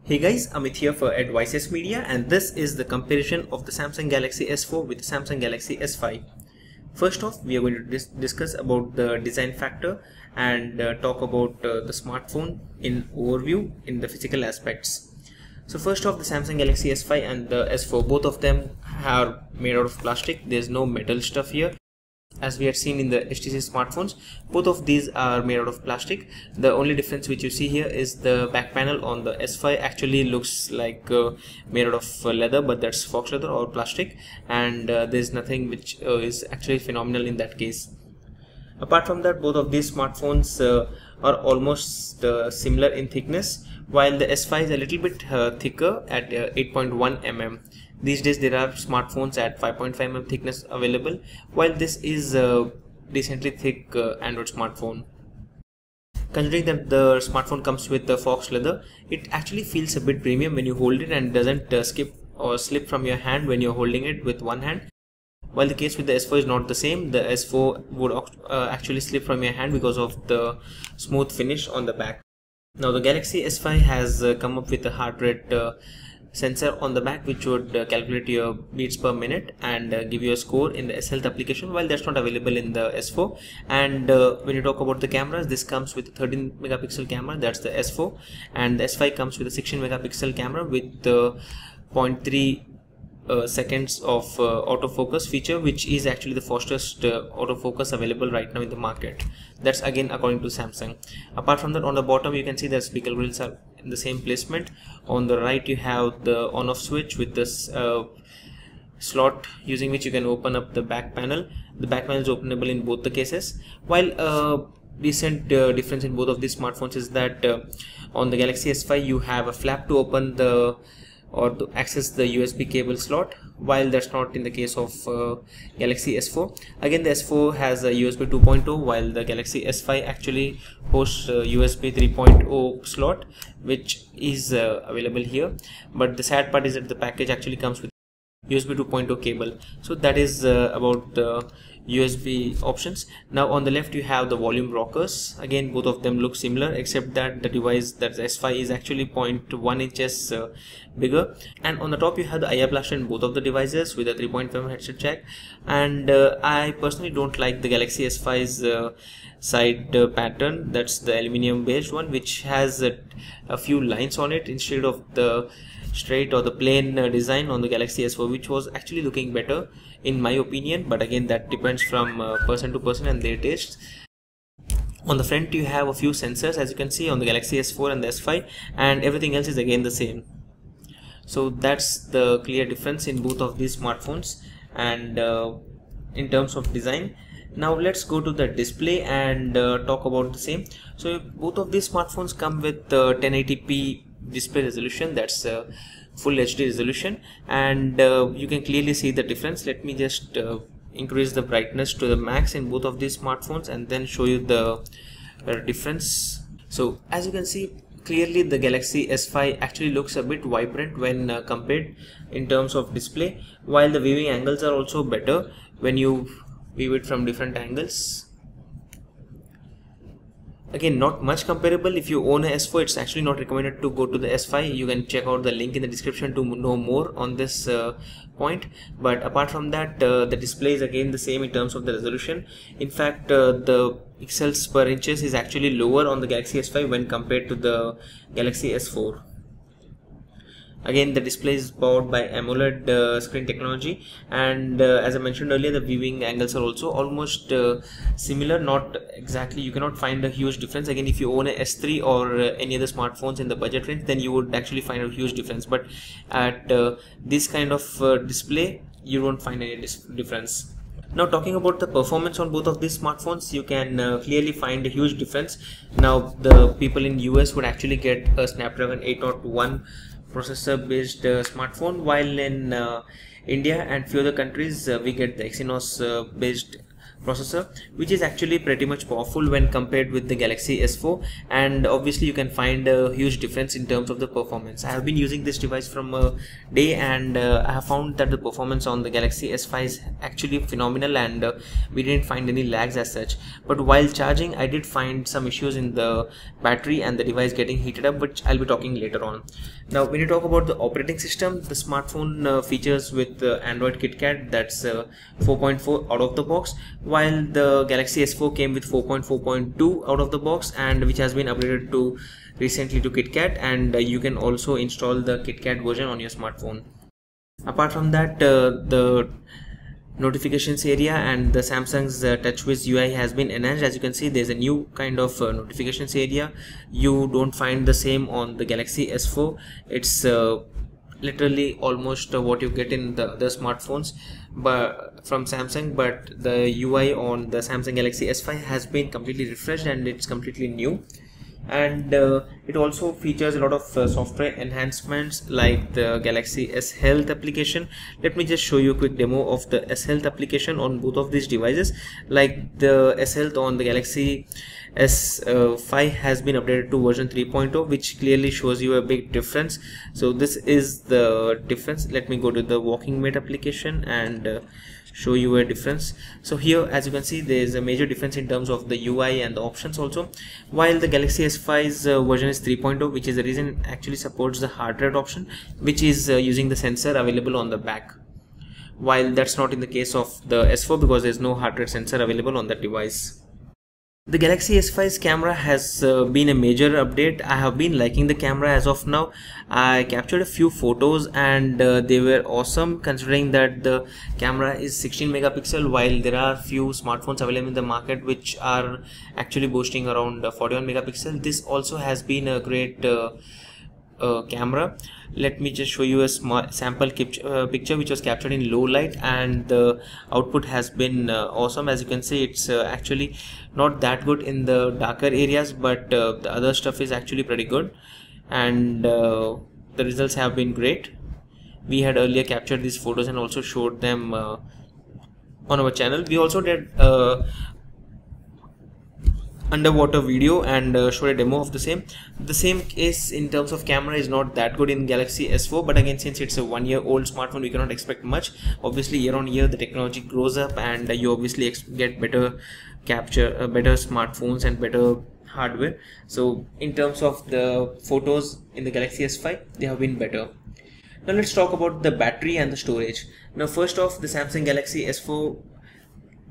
Hey guys, Amit here for Advices Media, and this is the comparison of the Samsung Galaxy S4 with the Samsung Galaxy S5. First off, we are going to discuss about the design factor and talk about the smartphone in overview in the physical aspects. So first off, the Samsung Galaxy S5 and the S4, both of them are made out of plastic. There's no metal stuff here. As we had seen in the HTC smartphones, both of these are made out of plastic. The only difference which you see here is the back panel on the S5 actually looks like made out of leather, but that's fox leather or plastic, and there's nothing which is actually phenomenal in that case. Apart from that, both of these smartphones are almost similar in thickness, while the S5 is a little bit thicker at 8.1 mm. These days there are smartphones at 5.5 mm thickness available, while this is a decently thick Android smartphone. Considering that the smartphone comes with the fox leather, it actually feels a bit premium when you hold it and doesn't skip or slip from your hand when you're holding it with one hand. While the case with the S4 is not the same, the S4 would actually slip from your hand because of the smooth finish on the back. Now the Galaxy S5 has come up with a heart rate sensor on the back, which would calculate your beats per minute and give you a score in the S Health application, while that's not available in the S4. And when you talk about the cameras, this comes with a 13 megapixel camera, that's the S4, and the S5 comes with a 16 megapixel camera with 0.3 seconds of autofocus feature, which is actually the fastest autofocus available right now in the market. That's again according to Samsung. Apart from that, on the bottom you can see the speaker grills are in the same placement. On the right you have the on-off switch with this slot using which you can open up the back panel. The back panel is openable in both the cases, while decent difference in both of these smartphones is that on the Galaxy S5 you have a flap to open the or to access the USB cable slot, while that's not in the case of Galaxy S4. Again, the S4 has a USB 2.0, while the Galaxy S5 actually hosts a USB 3.0 slot, which is available here. But the sad part is that the package actually comes with USB 2.0 cable. So that is about the USB options. Now on the left you have the volume rockers. Again, both of them look similar, except that the device, that the S5, is actually 0.1 inches bigger. And on the top you have the IR blaster in both of the devices with a 3.5 headset jack. And I personally don't like the Galaxy S5's side pattern. That's the aluminium based one, which has a few lines on it instead of the straight or the plain design on the Galaxy S4, which was actually looking better in my opinion, but again that depends from person to person and their tastes. On the front you have a few sensors, as you can see, on the Galaxy S4 and the S5, and everything else is again the same. So that's the clear difference in both of these smartphones and in terms of design. Now let's go to the display and talk about the same. So both of these smartphones come with 1080p display resolution, that's full HD resolution, and you can clearly see the difference. Let me just increase the brightness to the max in both of these smartphones and then show you the difference. So as you can see clearly, the Galaxy S5 actually looks a bit vibrant when compared in terms of display, while the viewing angles are also better when you view it from different angles. Again, not much comparable. If you own a S4, it's actually not recommended to go to the S5. You can check out the link in the description to know more on this point. But apart from that, the display is again the same in terms of the resolution. In fact, the pixels per inches is actually lower on the Galaxy S5 when compared to the Galaxy S4. Again, the display is powered by AMOLED screen technology, and as I mentioned earlier, the viewing angles are also almost similar. Not exactly, you cannot find a huge difference. Again, if you own a S3 or any other smartphones in the budget range, then you would actually find a huge difference, but at this kind of display you won't find any difference. Now talking about the performance on both of these smartphones, you can clearly find a huge difference. Now the people in US would actually get a Snapdragon 801 processor based smartphone, while in India and few other countries we get the Exynos based processor, which is actually pretty much powerful when compared with the Galaxy S4, and obviously you can find a huge difference in terms of the performance. I have been using this device from a day, and I have found that the performance on the Galaxy S5 is actually phenomenal, and we didn't find any lags as such. But while charging, I did find some issues in the battery and the device getting heated up, which I'll be talking later on. Now when you talk about the operating system, the smartphone features with Android KitKat, that's 4.4 out of the box, while the Galaxy S4 came with 4.4.2 out of the box, and which has been upgraded to recently to KitKat, and you can also install the KitKat version on your smartphone. Apart from that, the notifications area and the Samsung's TouchWiz UI has been enhanced. As you can see, there's a new kind of notifications area. You don't find the same on the Galaxy S4. It's literally almost what you get in the other smartphones but from Samsung, but the UI on the Samsung Galaxy S5 has been completely refreshed and it's completely new. And it also features a lot of software enhancements like the Galaxy S Health application. Let me just show you a quick demo of the S Health application on both of these devices. Like the S Health on the Galaxy S5 has been updated to version 3.0, which clearly shows you a big difference. So this is the difference. Let me go to the Walking Mate application and show you a difference. So here, as you can see, there is a major difference in terms of the UI and the options also. While the Galaxy S5's version is 3.0, which is the reason it actually supports the heart rate option, which is using the sensor available on the back, while that's not in the case of the S4 because there's no heart rate sensor available on that device. The Galaxy S5's camera has been a major update. I have been liking the camera as of now. I captured a few photos and they were awesome, considering that the camera is 16 megapixel, while there are few smartphones available in the market which are actually boasting around 41 megapixel. This also has been a great camera. Let me just show you a small sample picture which was captured in low light, and the output has been awesome. As you can see, it's actually not that good in the darker areas, but the other stuff is actually pretty good, and the results have been great. We had earlier captured these photos and also showed them on our channel. We also did underwater video and showed a demo of the same. The same case in terms of camera is not that good in Galaxy S4, but again, since it's a 1-year-old smartphone, we cannot expect much. Obviously, year on year the technology grows up, and you obviously get better capture, better smartphones and better hardware. So in terms of the photos in the Galaxy S5, they have been better. Now let's talk about the battery and the storage. Now first off, the Samsung Galaxy S4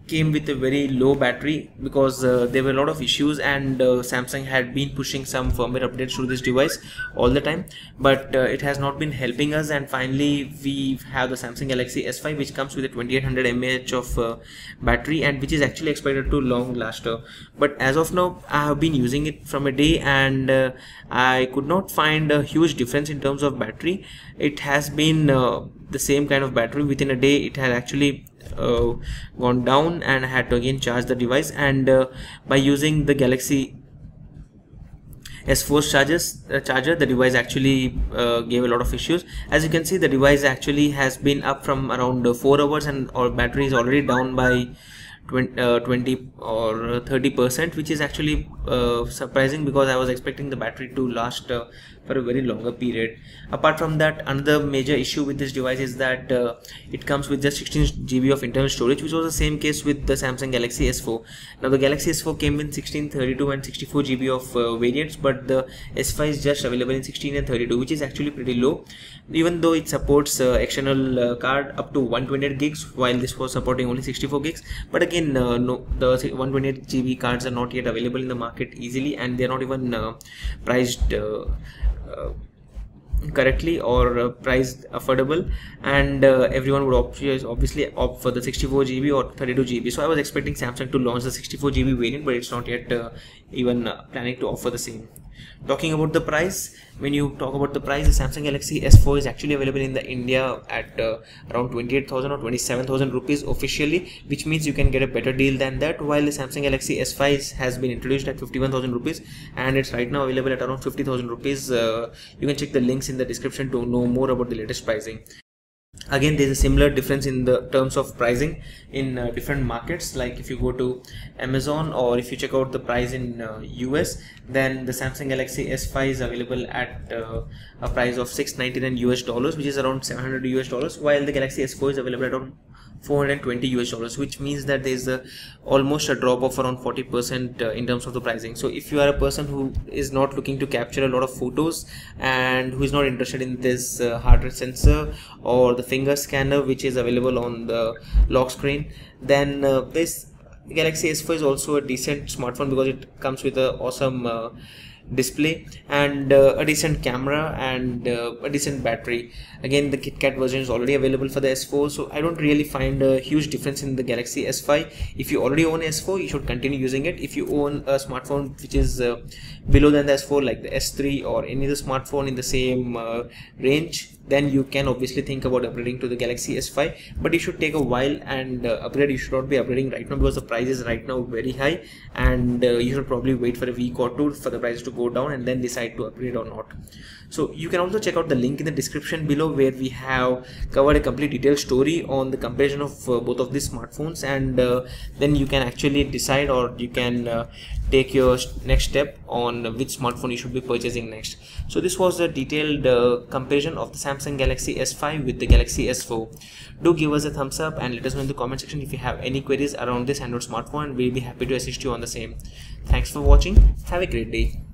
came with a very low battery because there were a lot of issues, and Samsung had been pushing some firmware updates to this device all the time, but it has not been helping us, and finally we have the Samsung Galaxy S5, which comes with a 2800 mAh of battery, and which is actually expected to long last. But as of now, I have been using it from a day, and I could not find a huge difference in terms of battery. It has been the same kind of battery. Within a day it had actually gone down, and I had to again charge the device, and by using the Galaxy S4 charger, the device actually gave a lot of issues. As you can see, the device actually has been up from around 4 hours, and our battery is already down by 20 or 30%, which is actually surprising because I was expecting the battery to last for a very longer period. Apart from that, another major issue with this device is that it comes with just 16 GB of internal storage, which was the same case with the Samsung Galaxy S4. Now the Galaxy S4 came in 16, 32 and 64 GB of variants, but the S5 is just available in 16 and 32, which is actually pretty low, even though it supports external card up to 128 gigs, while this was supporting only 64 gigs. But again, no, the 128 GB cards are not yet available in the market easily, and they are not even priced correctly or priced affordable, and everyone would obviously opt for the 64 GB or 32 GB. So I was expecting Samsung to launch the 64 GB variant, but it's not yet even planning to offer the same. Talking about the price, when you talk about the price, the Samsung Galaxy S4 is actually available in the India at around 28,000 or 27,000 rupees officially, which means you can get a better deal than that, while the Samsung Galaxy S5 has been introduced at 51,000 rupees, and it's right now available at around 50,000 rupees. You can check the links in the description to know more about the latest pricing. Again, there's a similar difference in the terms of pricing in different markets. Like if you go to Amazon, or if you check out the price in US, then the Samsung Galaxy S5 is available at a price of $699 US, which is around $700 US, while the Galaxy S4 is available at around $420 US, which means that there's almost a drop of around 40% in terms of the pricing. So if you are a person who is not looking to capture a lot of photos and who is not interested in this heart rate sensor or the finger scanner which is available on the lock screen, then this Galaxy S4 is also a decent smartphone, because it comes with an awesome display and a decent camera and a decent battery. Again, the KitKat version is already available for the S4, so I don't really find a huge difference in the Galaxy S5. If you already own S4, you should continue using it. If you own a smartphone which is below than the S4, like the S3 or any other smartphone in the same range, then you can obviously think about upgrading to the Galaxy S5, but you should take a while and upgrade. You should not be upgrading right now, because the price is right now very high, and you should probably wait for a week or two for the price to go down and then decide to upgrade or not. So you can also check out the link in the description below, where we have covered a complete detailed story on the comparison of both of these smartphones, and then you can actually decide, or you can take your next step on which smartphone you should be purchasing next. So this was a detailed comparison of the Samsung Galaxy S5 with the Galaxy S4. Do give us a thumbs up and let us know in the comment section if you have any queries around this Android smartphone, and we'll be happy to assist you on the same. Thanks for watching. Have a great day.